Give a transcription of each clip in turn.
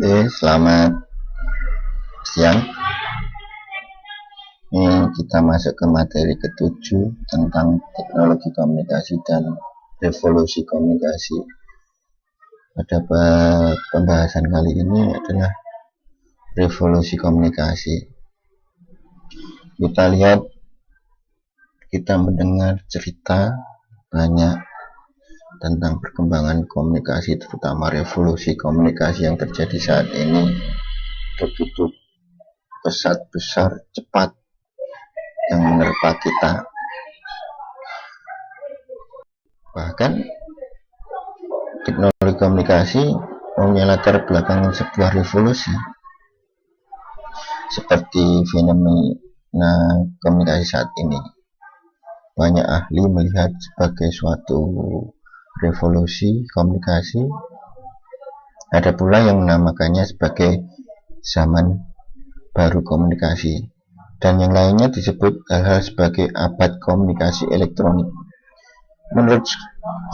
Selamat siang. Ini kita masuk ke materi ke-7 tentang teknologi komunikasi dan revolusi komunikasi. Pada pembahasan kali ini adalah revolusi komunikasi. Kita lihat, kita mendengar cerita banyak tentang perkembangan komunikasi, terutama revolusi komunikasi yang terjadi saat ini begitu pesat, besar, cepat, yang menerpa kita. Bahkan teknologi komunikasi punya latar belakang sebuah revolusi, seperti fenomena komunikasi saat ini. Banyak ahli melihat sebagai suatu revolusi komunikasi. Ada pula yang menamakannya sebagai zaman baru komunikasi, dan yang lainnya disebut hal-hal sebagai abad komunikasi elektronik. Menurut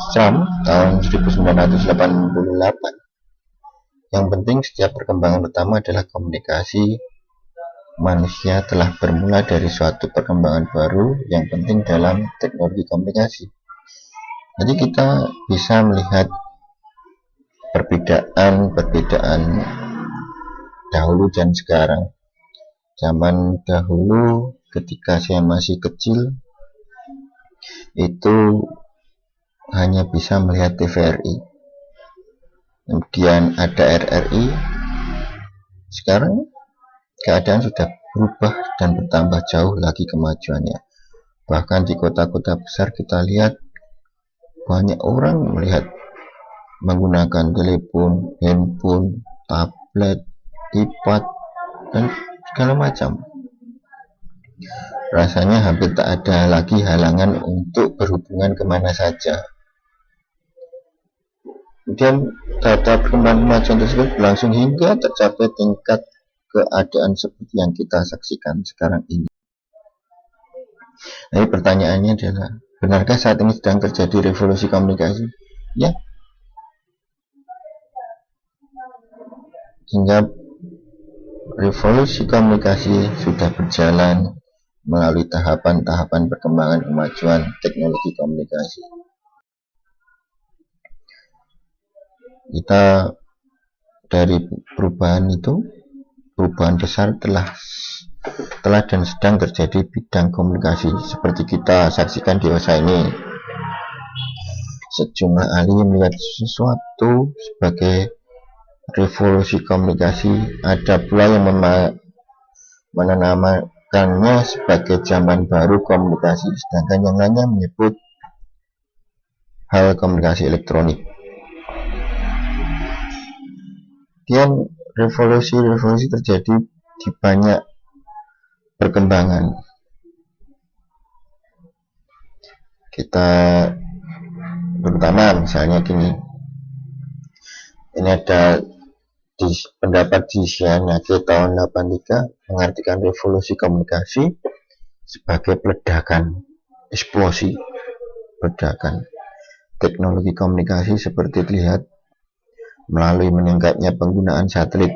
Schramm tahun 1988, yang penting setiap perkembangan utama adalah komunikasi. Manusia telah bermula dari suatu perkembangan baru yang penting dalam teknologi komunikasi. Jadi kita bisa melihat perbedaan dahulu dan sekarang. Zaman dahulu ketika saya masih kecil itu hanya bisa melihat TVRI, kemudian ada RRI. Sekarang keadaan sudah berubah dan bertambah jauh lagi kemajuannya. Bahkan di kota-kota besar kita lihat banyak orang menggunakan telepon, handphone, tablet, iPad, dan segala macam. Rasanya hampir tak ada lagi halangan untuk berhubungan kemana saja. Kemudian data perkembangan kemajuan tersebut berlangsung hingga tercapai tingkat keadaan seperti yang kita saksikan sekarang ini. Jadi pertanyaannya adalah, benarkah saat ini sedang terjadi revolusi komunikasi? Ya. Hingga revolusi komunikasi sudah berjalan melalui tahapan-tahapan perkembangan kemajuan teknologi komunikasi. Kita dari perubahan besar telah dan sedang terjadi bidang komunikasi seperti kita saksikan di masa ini. Sejumlah ahli melihat sesuatu sebagai revolusi komunikasi. Ada pula yang menamakannya sebagai zaman baru komunikasi, sedangkan yang lainnya menyebut hal komunikasi elektronik. Kemudian revolusi terjadi di banyak perkembangan. Kita terutama misalnya gini, ini ada di pendapat di Sianage tahun 83 mengartikan revolusi komunikasi sebagai ledakan, eksplosi, ledakan teknologi komunikasi seperti terlihat melalui meningkatnya penggunaan satelit,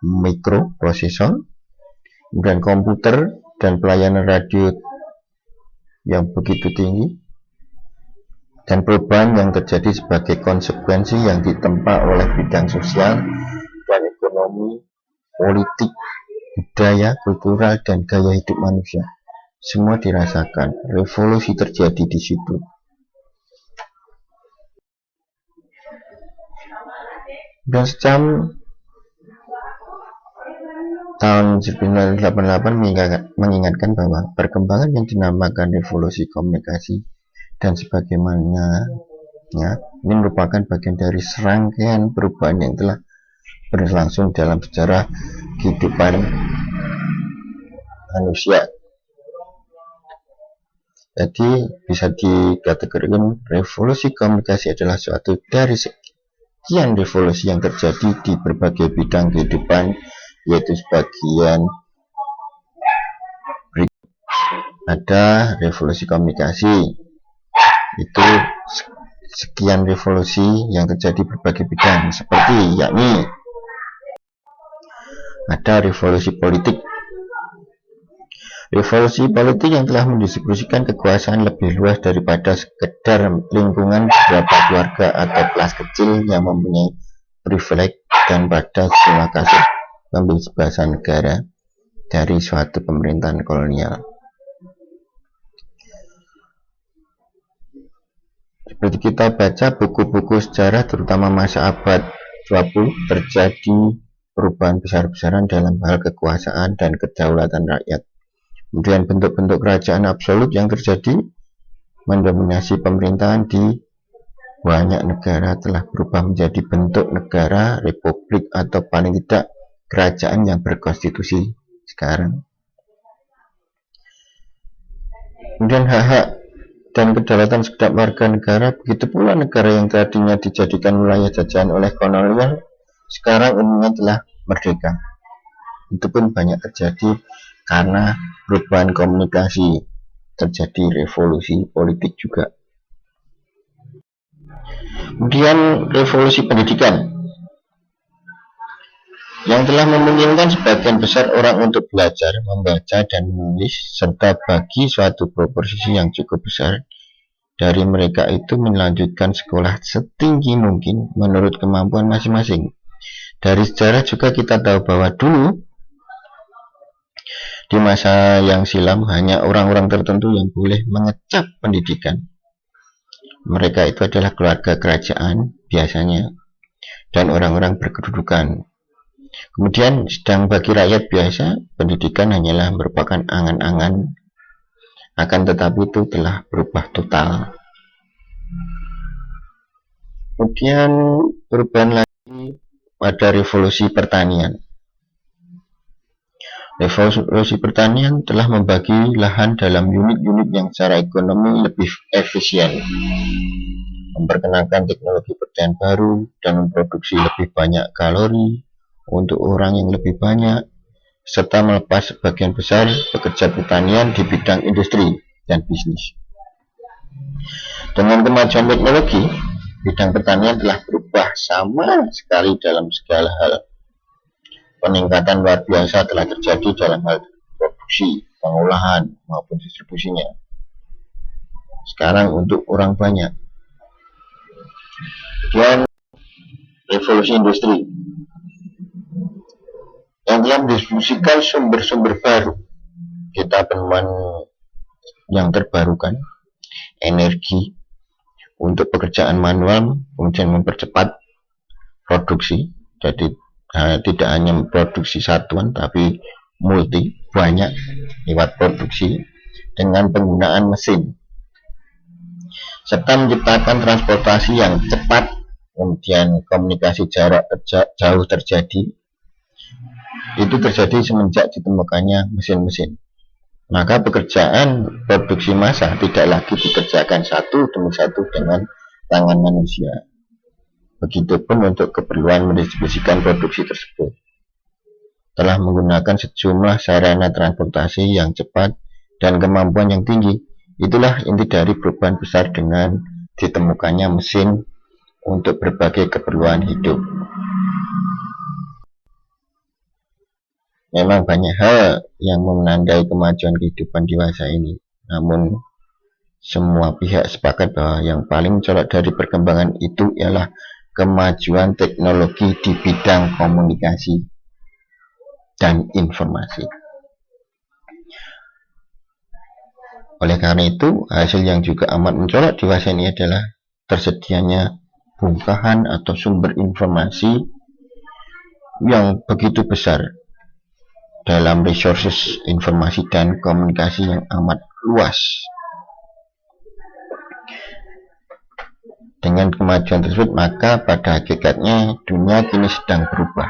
mikroprosesor, kemudian komputer dan pelayanan radio yang begitu tinggi, dan perubahan yang terjadi sebagai konsekuensi yang ditempa oleh bidang sosial dan ekonomi, politik, budaya, kultural, dan gaya hidup manusia. Semua dirasakan. Revolusi terjadi di situ. Dan sejam tahun 1988 mengingatkan bahwa perkembangan yang dinamakan revolusi komunikasi dan sebagaimana ini merupakan bagian dari serangkaian perubahan yang telah berlangsung dalam sejarah kehidupan manusia. Jadi bisa dikategorikan revolusi komunikasi adalah suatu dari sekian revolusi yang terjadi di berbagai bidang kehidupan, yaitu sebagian berikut. Ada revolusi komunikasi, itu sekian revolusi yang terjadi berbagai bidang, seperti yakni Ada revolusi politik. Revolusi politik yang telah mendistribusikan kekuasaan lebih luas daripada sekedar lingkungan beberapa keluarga atau kelas kecil yang mempunyai privilege dan pada sejumlah kasus pembebasan negara dari suatu pemerintahan kolonial. Seperti kita baca buku-buku sejarah terutama masa abad 20, terjadi perubahan besar-besaran dalam hal kekuasaan dan kedaulatan rakyat. Kemudian bentuk-bentuk kerajaan absolut yang terjadi mendominasi pemerintahan di banyak negara telah berubah menjadi bentuk negara, republik, atau paling tidak kerajaan yang berkonstitusi sekarang. Kemudian hak-hak dan kedaulatan segenap warga negara, begitu pula negara yang tadinya dijadikan wilayah jajahan oleh kolonial, sekarang umumnya telah merdeka. Itu pun banyak terjadi karena perubahan komunikasi, terjadi revolusi politik juga. Kemudian revolusi pendidikan yang telah memungkinkan sebagian besar orang untuk belajar, membaca, dan menulis, serta bagi suatu proporsi yang cukup besar dari mereka itu melanjutkan sekolah setinggi mungkin menurut kemampuan masing-masing. Dari sejarah juga kita tahu bahwa dulu di masa yang silam hanya orang-orang tertentu yang boleh mengecap pendidikan. Mereka itu adalah keluarga kerajaan biasanya dan orang-orang berkedudukan. Kemudian sedang bagi rakyat biasa, pendidikan hanyalah merupakan angan-angan, akan tetapi itu telah berubah total. Kemudian perubahan lagi pada revolusi pertanian. Revolusi pertanian telah membagi lahan dalam unit-unit yang secara ekonomi lebih efisien, memperkenalkan teknologi pertanian baru, dan memproduksi lebih banyak kalori untuk orang yang lebih banyak, serta melepas sebagian besar pekerja pertanian di bidang industri dan bisnis. Dengan kemajuan teknologi, bidang pertanian telah berubah sama sekali dalam segala hal. Peningkatan luar biasa telah terjadi dalam hal produksi, pengolahan, maupun distribusinya. Sekarang untuk orang banyak. Dan revolusi industri yang telah mendistribusikan sumber-sumber baru, kita penemuan yang terbarukan, energi untuk pekerjaan manual, kemudian mempercepat produksi, jadi tidak hanya memproduksi satuan tapi multi, banyak lewat produksi dengan penggunaan mesin, serta menciptakan transportasi yang cepat. Kemudian komunikasi jarak jauh terjadi. Itu terjadi semenjak ditemukannya mesin-mesin. Maka pekerjaan produksi massa tidak lagi dikerjakan satu demi satu dengan tangan manusia. Begitupun untuk keperluan mendistribusikan produksi tersebut. Telah menggunakan sejumlah sarana transportasi yang cepat dan kemampuan yang tinggi. Itulah inti dari perubahan besar dengan ditemukannya mesin untuk berbagai keperluan hidup. Memang banyak hal yang menandai kemajuan kehidupan dewasa ini. Namun semua pihak sepakat bahwa yang paling mencolok dari perkembangan itu ialah kemajuan teknologi di bidang komunikasi dan informasi. Oleh karena itu, hasil yang juga amat mencolok di masa ini adalah tersedianya bongkahan atau sumber informasi yang begitu besar dalam resources informasi dan komunikasi yang amat luas. Dengan kemajuan tersebut, maka pada hakikatnya dunia kini sedang berubah.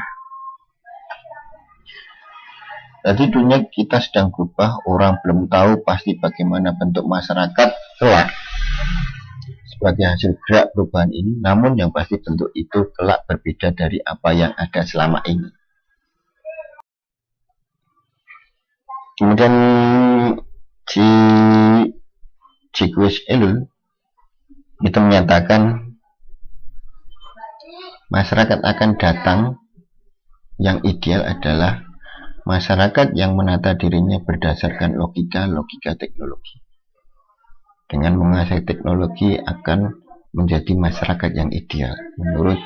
Jadi dunia kita sedang berubah, orang belum tahu pasti bagaimana bentuk masyarakat kelak sebagai hasil gerak perubahan ini, namun yang pasti bentuk itu kelak berbeda dari apa yang ada selama ini. Kemudian Jacques Ellul itu menyatakan masyarakat akan datang yang ideal adalah masyarakat yang menata dirinya berdasarkan logika teknologi. Dengan menguasai teknologi akan menjadi masyarakat yang ideal menurut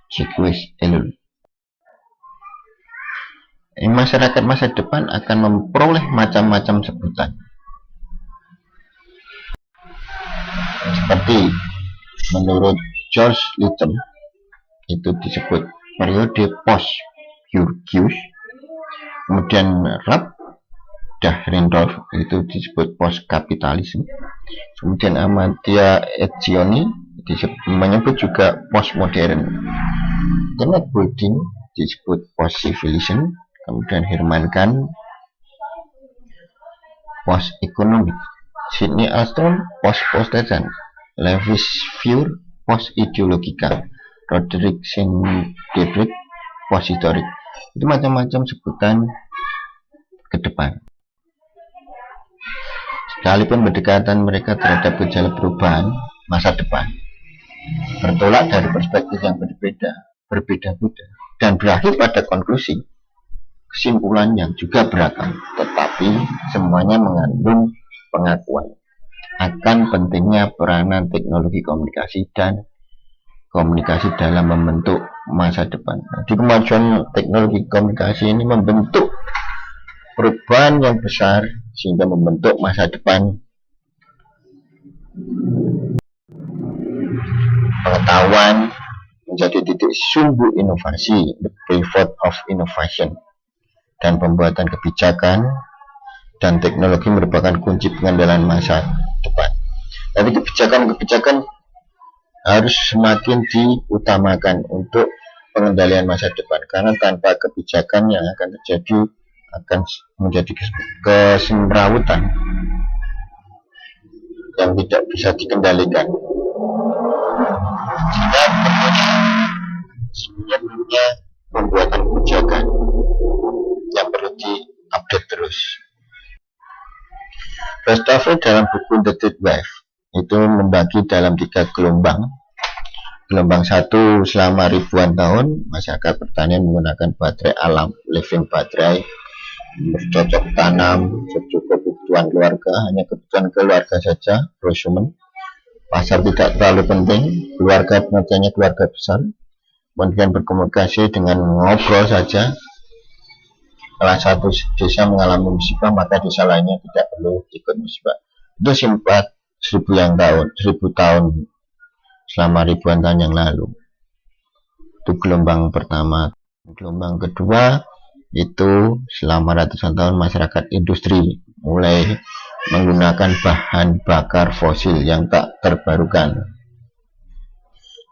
Jacques Ellul. Masyarakat masa depan akan memperoleh macam-macam sebutan, seperti menurut George Lytton itu disebut periode post-Bourgeois, kemudian Ralph Dahrendorf itu disebut post-kapitalisme, kemudian Amartya Etzioni menyebut juga postmodern, Kenneth Boulding disebut post-civilization, kemudian Herman Kahn post-economic, Sidney Alston post-positivism, Lewis Fure post-ideologika, Roderick Sindridge post-historik. Itu macam-macam sebutan ke depan. Sekalipun berdekatan mereka terhadap gejala perubahan masa depan, bertolak dari perspektif yang berbeda-beda, dan berakhir pada konklusi kesimpulan yang juga beragam, tetapi semuanya mengandung pengakuan akan pentingnya peranan teknologi komunikasi dan komunikasi dalam membentuk masa depan. Jadi kemajuan teknologi komunikasi ini membentuk perubahan yang besar sehingga membentuk masa depan pengetahuan menjadi titik sumbu inovasi, the pivot of innovation, dan pembuatan kebijakan dan teknologi merupakan kunci pengendalian masa depan. Tapi kebijakan harus semakin diutamakan untuk pengendalian masa depan, karena tanpa kebijakan yang akan terjadi akan menjadi kesemrawutan yang tidak bisa dikendalikan. Sehingga pembuatan kebijakan yang perlu diupdate terus. Westphal dalam buku The Third Wave itu membagi dalam 3 gelombang. Gelombang 1, selama ribuan tahun masyarakat pertanian menggunakan baterai alam, living baterai, bercocok tanam sesuai kebutuhan keluarga, hanya kebutuhan keluarga saja, prosumen. Pasar tidak terlalu penting, keluarga pengertiannya keluarga besar, kemudian berkomunikasi dengan ngobrol saja. Kalau satu desa mengalami musibah, maka desa lainnya tidak perlu ikut musibah. Itu simpat 1000 tahun selama ribuan tahun yang lalu. Itu gelombang pertama. Gelombang kedua itu selama ratusan tahun masyarakat industri mulai menggunakan bahan bakar fosil yang tak terbarukan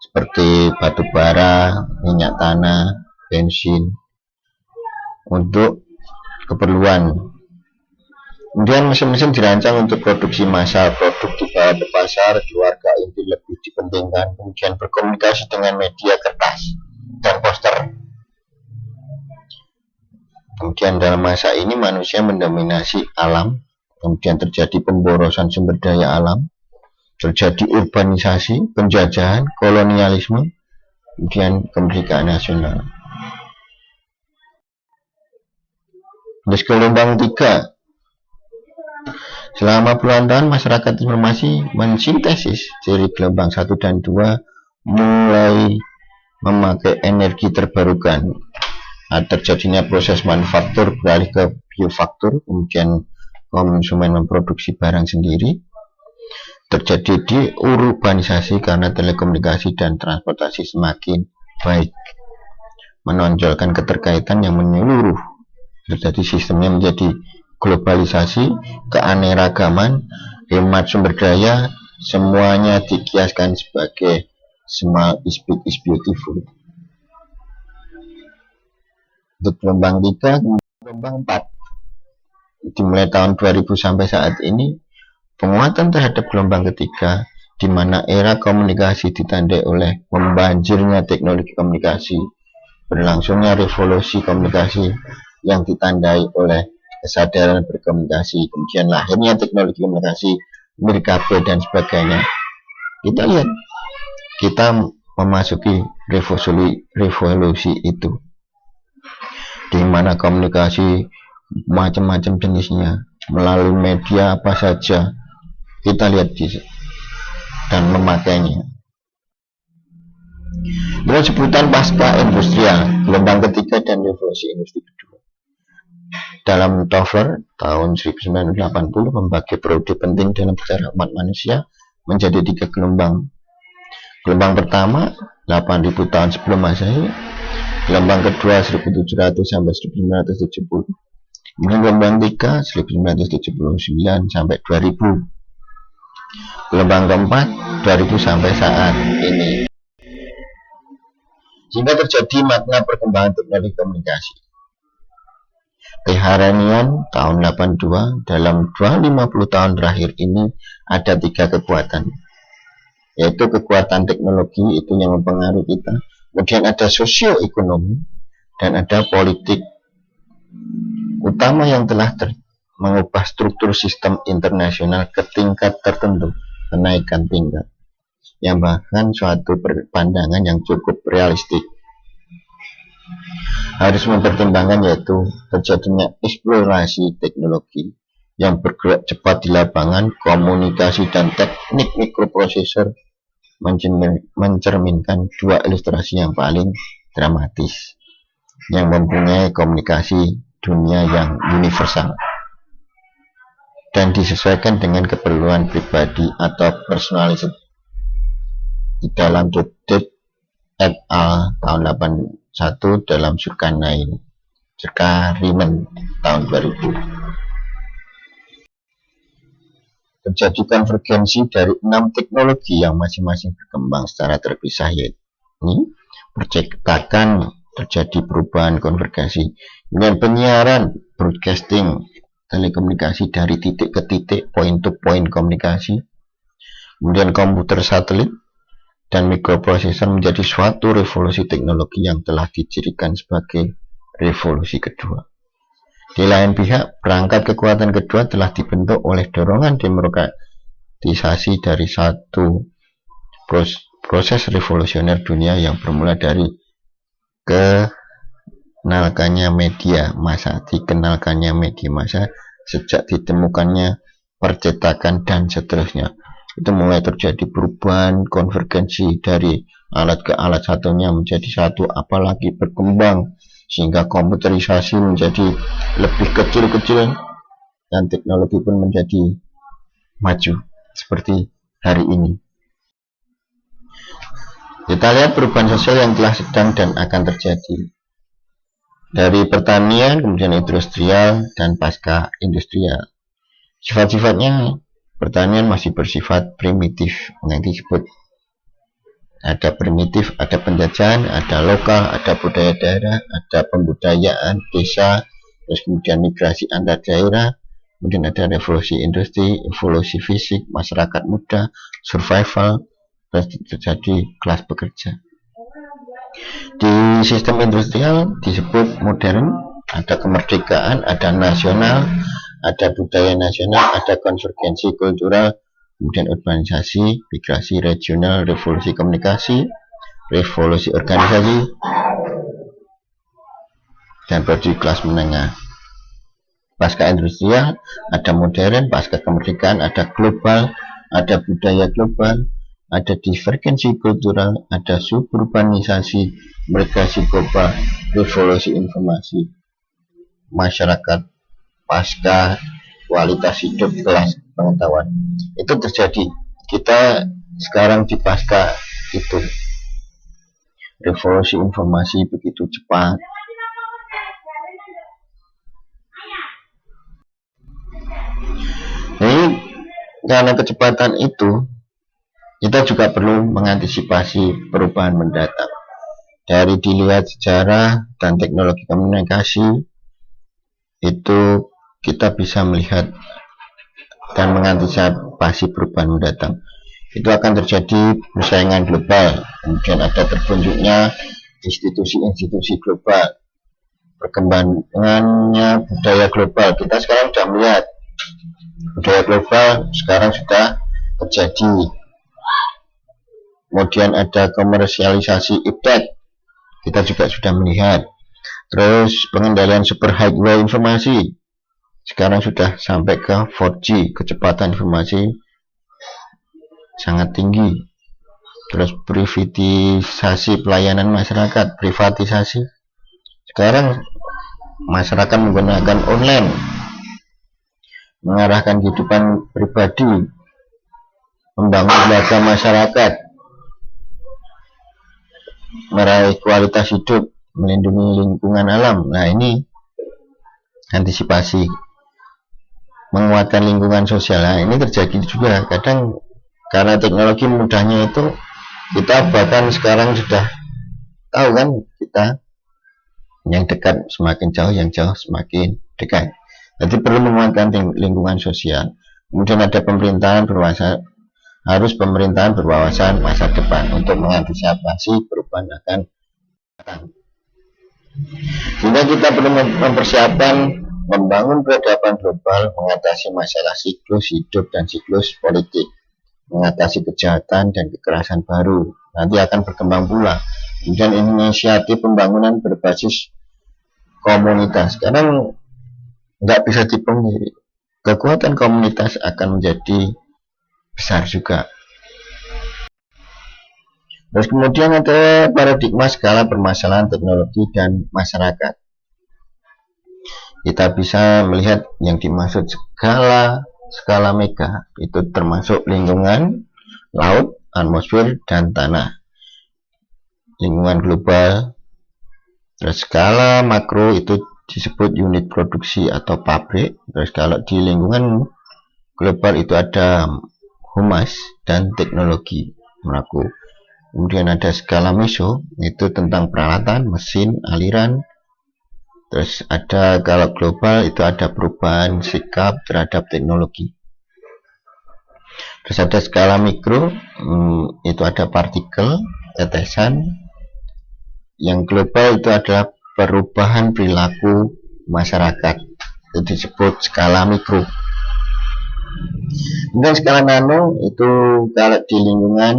seperti batu bara, minyak tanah, bensin untuk keperluan. Kemudian mesin-mesin dirancang untuk produksi massal, produk dibawa ke pasar, keluarga inti lebih dipentingkan. Kemudian berkomunikasi dengan media kertas dan poster. Kemudian dalam masa ini manusia mendominasi alam, kemudian terjadi pemborosan sumber daya alam, terjadi urbanisasi, penjajahan, kolonialisme, kemudian kemerdekaan nasional. Terus gelombang 3, selama puluhan tahun masyarakat informasi mensintesis dari gelombang 1 dan 2 mulai memakai energi terbarukan. Terjadinya proses manufaktur beralih ke biofaktur, kemudian konsumen memproduksi barang sendiri. Terjadi di urbanisasi karena telekomunikasi dan transportasi semakin baik, menonjolkan keterkaitan yang menyeluruh. Terjadi sistemnya menjadi globalisasi, keanekaragaman, hemat sumber daya, semuanya dikiaskan sebagai small is big is beautiful. Untuk gelombang 3, gelombang 4 dimulai tahun 2000 sampai saat ini, penguatan terhadap gelombang ketiga, di mana era komunikasi ditandai oleh membanjirnya teknologi komunikasi, berlangsungnya revolusi komunikasi yang ditandai oleh kesadaran berkomunikasi, kemudian lahirnya teknologi komunikasi, mirkabe dan sebagainya. Kita lihat, kita memasuki revolusi itu. di mana komunikasi macam-macam jenisnya melalui media apa saja kita lihat dan memakainya. Dengan sebutan pasca industrial, gelombang ketiga dan revolusi industri kedua. Dalam Tover tahun 1980 membagi periode penting dalam sejarah umat manusia menjadi 3 gelombang. Gelombang pertama 8000 tahun sebelum Masehi, gelombang kedua 1700 sampai 1970, kemudian gelombang 3 1979 sampai 2000, gelombang keempat 2000 sampai saat ini. Sehingga terjadi makna perkembangan teknologi komunikasi. Teharanian tahun 82, dalam 250 tahun terakhir ini ada 3 kekuatan, yaitu kekuatan teknologi itu yang mempengaruhi kita, kemudian ada sosioekonomi, dan ada politik utama yang telah mengubah struktur sistem internasional ke tingkat tertentu, kenaikan tingkat, yang bahkan suatu pandangan yang cukup realistik harus mempertimbangkan, yaitu terjadinya eksplorasi teknologi yang bergerak cepat di lapangan. Komunikasi dan teknik mikroprosesor mencerminkan 2 ilustrasi yang paling dramatis yang mempunyai komunikasi dunia yang universal dan disesuaikan dengan keperluan pribadi atau personalis. Di dalam Dodek et al. Tahun 81, dalam Surkaninen tahun 2000. Terjadi konvergensi dari 6 teknologi yang masing-masing berkembang secara terpisah, yaitu percetakan, terjadi perubahan konvergensi, dengan penyiaran, broadcasting, telekomunikasi dari titik ke titik, point to point komunikasi, kemudian komputer satelit dan mikroprosesor menjadi suatu revolusi teknologi yang telah dicirikan sebagai revolusi kedua. Di lain pihak, perangkat kekuatan kedua telah dibentuk oleh dorongan demokratisasi dari satu proses revolusioner dunia yang bermula dari dikenalkannya media massa sejak ditemukannya percetakan dan seterusnya. Itu mulai terjadi perubahan konvergensi dari alat ke alat satunya menjadi satu, apalagi berkembang sehingga komputerisasi menjadi lebih kecil-kecil dan teknologi pun menjadi maju seperti hari ini. Kita lihat perubahan sosial yang telah sedang dan akan terjadi dari pertanian, kemudian industrial, dan pasca industrial. Sifat-sifatnya, pertanian masih bersifat primitif, yang disebut ada primitif, ada penjajahan, ada lokal, ada budaya daerah, ada pembudayaan desa, terus kemudian migrasi antar daerah, kemudian ada revolusi industri, evolusi fisik, masyarakat muda, survival, terus terjadi kelas pekerja. Di sistem industrial disebut modern, ada kemerdekaan, ada nasional, ada budaya nasional, ada konvergensi kultural, kemudian urbanisasi, migrasi regional, revolusi komunikasi, revolusi organisasi, dan produksi kelas menengah. Pasca industrial ada modern, pasca kemerdekaan ada global, ada budaya global, ada divergensi kultural, ada suburbanisasi, migrasi global, revolusi informasi, masyarakat pasca kualitas hidup, kelas pengetahuan. Itu terjadi. Kita sekarang di pasca itu, revolusi informasi begitu cepat. Jadi karena kecepatan itu, kita juga perlu mengantisipasi perubahan mendatang. Dari dilihat sejarah dan teknologi komunikasi, itu kita bisa melihat dan mengantisipasi perubahan mendatang. Itu akan terjadi persaingan global, kemudian ada terbentuknya institusi-institusi global, perkembangannya budaya global. Kita sekarang sudah melihat budaya global sekarang sudah terjadi. Kemudian ada komersialisasi iptek, kita juga sudah melihat. Terus pengendalian super highway informasi sekarang sudah sampai ke 4G, kecepatan informasi sangat tinggi. Terus privatisasi pelayanan masyarakat, privatisasi sekarang masyarakat menggunakan online, mengarahkan kehidupan pribadi, membangun lembaga masyarakat, meraih kualitas hidup, melindungi lingkungan alam. Nah, ini antisipasi, menguatkan lingkungan sosial. Nah, ini terjadi juga kadang karena teknologi mudahnya itu, kita bahkan sekarang sudah tahu kan, kita yang dekat semakin jauh, yang jauh semakin dekat. Jadi perlu menguatkan lingkungan sosial. Kemudian ada pemerintahan berwawasan, harus pemerintahan berwawasan masa depan untuk mengantisipasi perubahan akan datang. Sehingga kita perlu mempersiapkan membangun peradaban global, mengatasi masalah siklus hidup dan siklus politik, mengatasi kejahatan dan kekerasan baru. Nanti akan berkembang pula. Kemudian inisiatif pembangunan berbasis komunitas. Sekarang nggak bisa dipungkiri, kekuatan komunitas akan menjadi besar juga. Terus kemudian ada paradigma skala permasalahan teknologi dan masyarakat. Kita bisa melihat yang dimaksud skala mega itu termasuk lingkungan, laut, atmosfer, dan tanah. Lingkungan global. Terus skala makro itu disebut unit produksi atau pabrik. Terus kalau di lingkungan global itu ada humas dan teknologi makro. Kemudian ada skala meso, itu tentang peralatan, mesin, aliran. Terus ada kalau global itu ada perubahan sikap terhadap teknologi. Terus ada skala mikro, itu ada partikel, tetesan. Yang global itu adalah perubahan perilaku masyarakat, itu disebut skala mikro. Kemudian skala nano itu kalau di lingkungan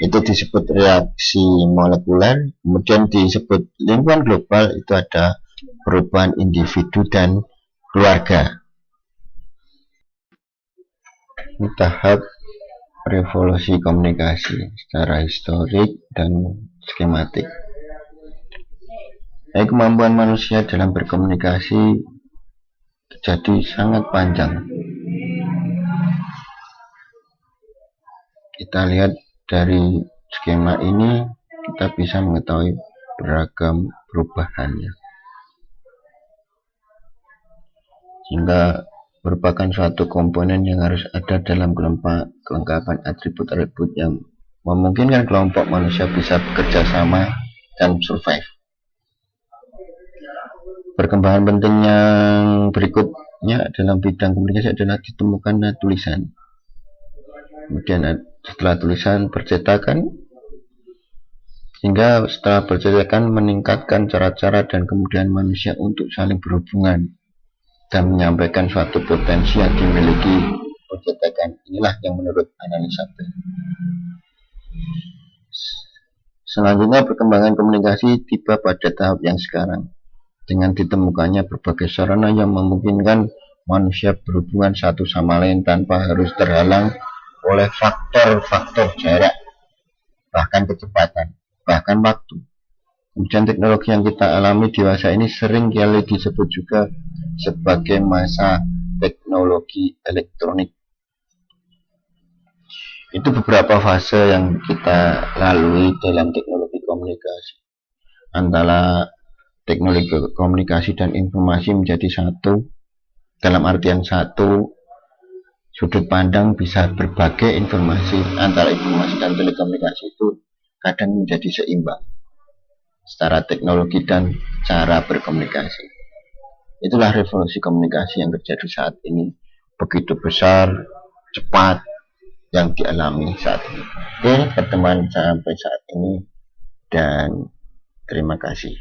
itu disebut reaksi molekuler. Kemudian disebut lingkungan global itu ada perubahan individu dan keluarga. Ini tahap revolusi komunikasi secara historik dan skematik. Kemampuan manusia dalam berkomunikasi jadi sangat panjang. Kita lihat dari skema ini, kita bisa mengetahui beragam perubahannya, sehingga merupakan suatu komponen yang harus ada dalam kelengkapan atribut-atribut yang memungkinkan kelompok manusia bisa bekerja sama dan survive. Perkembangan penting yang berikutnya dalam bidang komunikasi adalah ditemukan tulisan. Kemudian setelah tulisan percetakan, sehingga setelah percetakan meningkatkan cara-cara dan kemudian manusia untuk saling berhubungan dan menyampaikan suatu potensi yang dimiliki percetakan. Inilah yang menurut analisa B. Selanjutnya perkembangan komunikasi tiba pada tahap yang sekarang, dengan ditemukannya berbagai sarana yang memungkinkan manusia berhubungan satu sama lain tanpa harus terhalang oleh faktor-faktor jarak, bahkan kecepatan, bahkan waktu. Kemudian teknologi yang kita alami dewasa ini sering kali disebut juga sebagai masa teknologi elektronik. Itu beberapa fase yang kita lalui dalam teknologi komunikasi. Antara teknologi komunikasi dan informasi menjadi satu, dalam artian satu sudut pandang bisa berbagai informasi. Antara informasi dan telekomunikasi itu kadang menjadi seimbang secara teknologi dan cara berkomunikasi. Itulah revolusi komunikasi yang terjadi saat ini, begitu besar, cepat yang dialami saat ini. Oke, pertemuan sampai saat ini dan terima kasih.